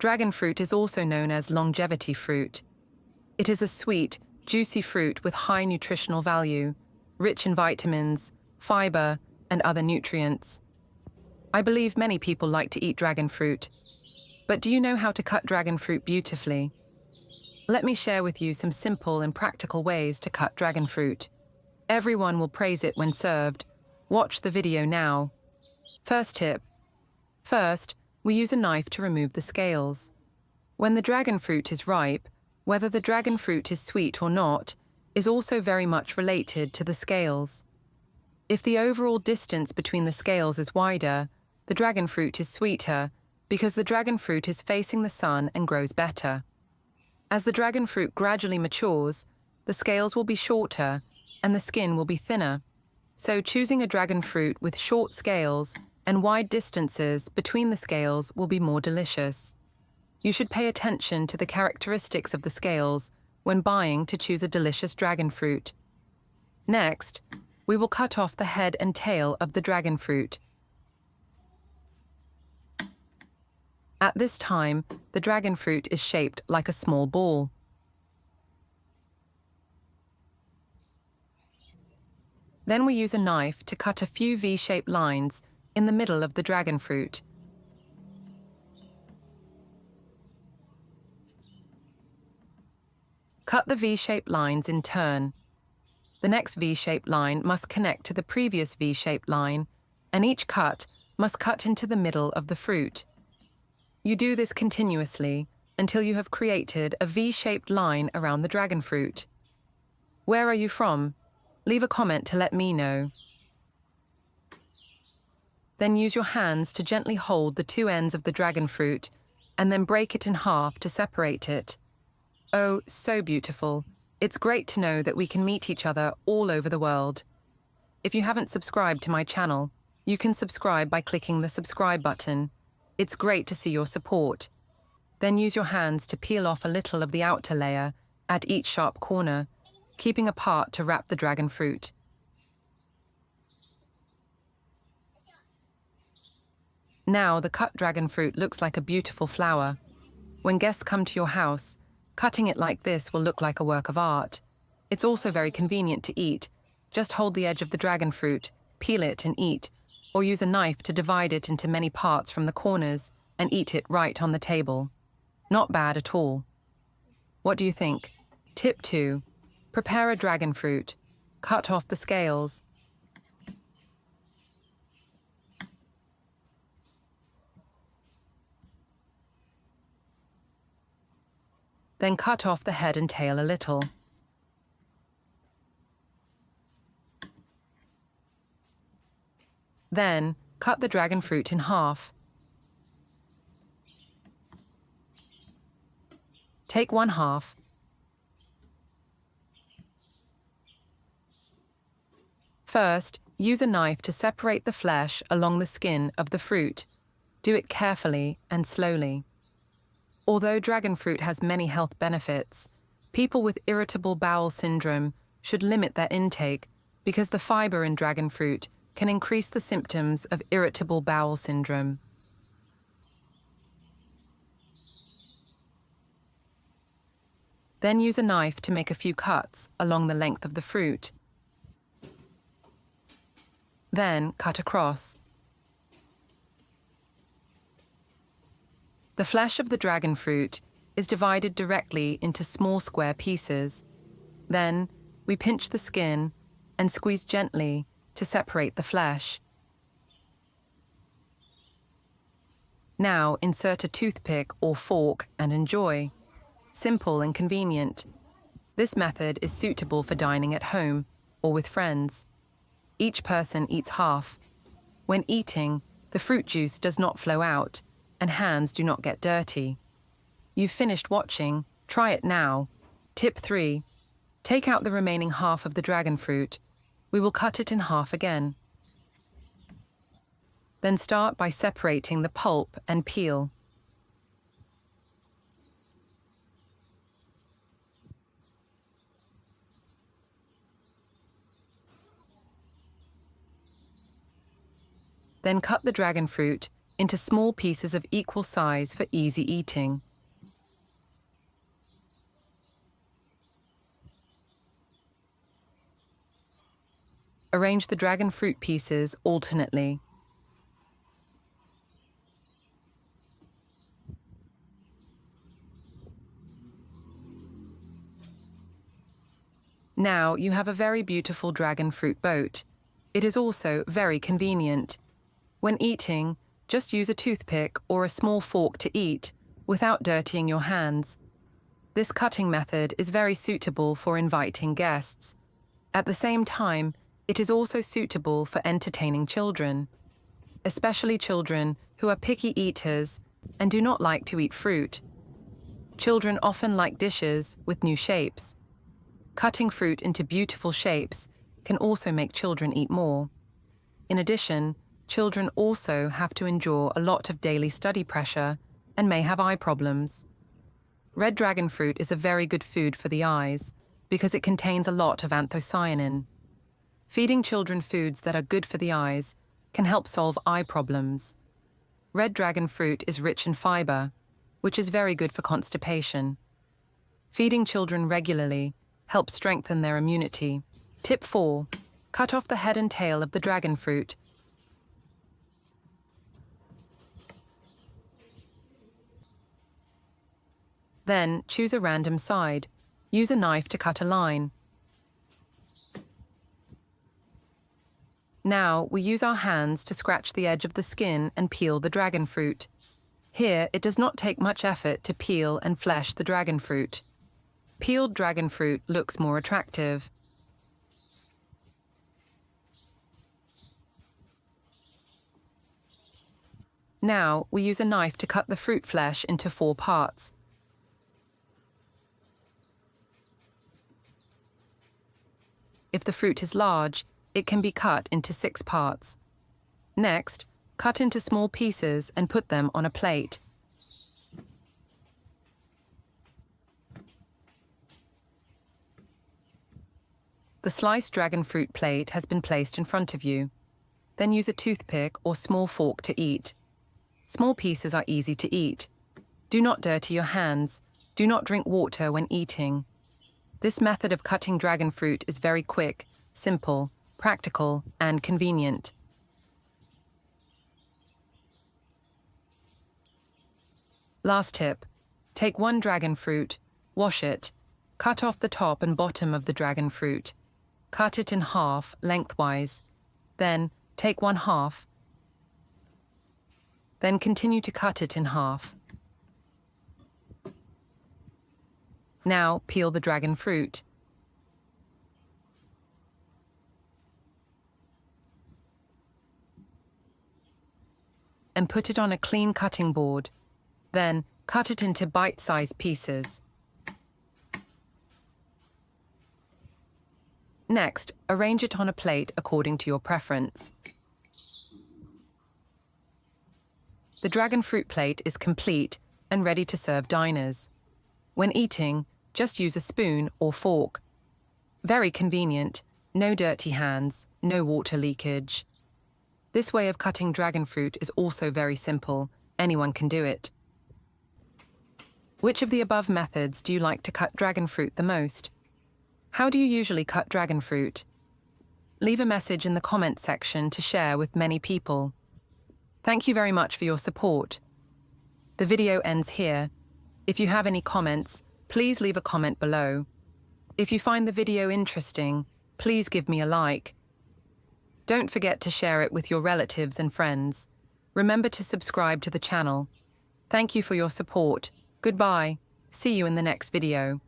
Dragon fruit is also known as longevity fruit. It is a sweet, juicy fruit with high nutritional value, rich in vitamins, fiber, and other nutrients. I believe many people like to eat dragon fruit. But do you know how to cut dragon fruit beautifully? Let me share with you some simple and practical ways to cut dragon fruit. Everyone will praise it when served. Watch the video now. First tip. First, we use a knife to remove the scales. When the dragon fruit is ripe, whether the dragon fruit is sweet or not, is also very much related to the scales. If the overall distance between the scales is wider, the dragon fruit is sweeter because the dragon fruit is facing the sun and grows better. As the dragon fruit gradually matures, the scales will be shorter and the skin will be thinner. So choosing a dragon fruit with short scales and wide distances between the scales will be more delicious. You should pay attention to the characteristics of the scales when buying to choose a delicious dragon fruit. Next, we will cut off the head and tail of the dragon fruit. At this time, the dragon fruit is shaped like a small ball. Then we use a knife to cut a few V-shaped lines in the middle of the dragon fruit. Cut the V-shaped lines in turn. The next V-shaped line must connect to the previous V-shaped line, and each cut must cut into the middle of the fruit. You do this continuously until you have created a V-shaped line around the dragon fruit. Where are you from? Leave a comment to let me know. Then use your hands to gently hold the two ends of the dragon fruit and then break it in half to separate it. Oh, so beautiful. It's great to know that we can meet each other all over the world. If you haven't subscribed to my channel, you can subscribe by clicking the subscribe button. It's great to see your support. Then use your hands to peel off a little of the outer layer at each sharp corner, keeping a part to wrap the dragon fruit. Now the cut dragon fruit looks like a beautiful flower. When guests come to your house, cutting it like this will look like a work of art. It's also very convenient to eat. Just hold the edge of the dragon fruit, peel it and eat, or use a knife to divide it into many parts from the corners and eat it right on the table. Not bad at all. What do you think? Tip 2. Prepare a dragon fruit. Cut off the scales. Then cut off the head and tail a little. Then, cut the dragon fruit in half. Take one half. First, use a knife to separate the flesh along the skin of the fruit. Do it carefully and slowly. Although dragon fruit has many health benefits, people with irritable bowel syndrome should limit their intake because the fiber in dragon fruit can increase the symptoms of irritable bowel syndrome. Then use a knife to make a few cuts along the length of the fruit. Then cut across. The flesh of the dragon fruit is divided directly into small square pieces. Then we pinch the skin and squeeze gently to separate the flesh. Now insert a toothpick or fork and enjoy. Simple and convenient. This method is suitable for dining at home or with friends. Each person eats half. When eating, the fruit juice does not flow out and hands do not get dirty. You've finished watching, try it now. Tip 3. Take out the remaining half of the dragon fruit. We will cut it in half again. Then start by separating the pulp and peel. Then cut the dragon fruit into small pieces of equal size for easy eating. Arrange the dragon fruit pieces alternately. Now you have a very beautiful dragon fruit boat. It is also very convenient. When eating, just use a toothpick or a small fork to eat, without dirtying your hands. This cutting method is very suitable for inviting guests. At the same time, it is also suitable for entertaining children, especially children who are picky eaters and do not like to eat fruit. Children often like dishes with new shapes. Cutting fruit into beautiful shapes can also make children eat more. In addition, children also have to endure a lot of daily study pressure and may have eye problems. Red dragon fruit is a very good food for the eyes because it contains a lot of anthocyanin. Feeding children foods that are good for the eyes can help solve eye problems. Red dragon fruit is rich in fiber, which is very good for constipation. Feeding children regularly helps strengthen their immunity. Tip 4. Cut off the head and tail of the dragon fruit. Then choose a random side. Use a knife to cut a line. Now we use our hands to scratch the edge of the skin and peel the dragon fruit. Here it does not take much effort to peel and flesh the dragon fruit. Peeled dragon fruit looks more attractive. Now we use a knife to cut the fruit flesh into 4 parts. If the fruit is large, it can be cut into 6 parts. Next, cut into small pieces and put them on a plate. The sliced dragon fruit plate has been placed in front of you. Then use a toothpick or small fork to eat. Small pieces are easy to eat. Do not dirty your hands. Do not drink water when eating. This method of cutting dragon fruit is very quick, simple, practical, and convenient. Last tip. Take 1 dragon fruit, wash it, cut off the top and bottom of the dragon fruit. Cut it in half, lengthwise. Then, take 1 half. Then continue to cut it in half. Now, peel the dragon fruit. And put it on a clean cutting board. Then, cut it into bite-sized pieces. Next, arrange it on a plate according to your preference. The dragon fruit plate is complete and ready to serve diners. When eating, just use a spoon or fork. Very convenient, no dirty hands, no water leakage. This way of cutting dragon fruit is also very simple. Anyone can do it. Which of the above methods do you like to cut dragon fruit the most? How do you usually cut dragon fruit? Leave a message in the comments section to share with many people. Thank you very much for your support. The video ends here. If you have any comments, please leave a comment below. If you find the video interesting, please give me a like. Don't forget to share it with your relatives and friends. Remember to subscribe to the channel. Thank you for your support. Goodbye. See you in the next video.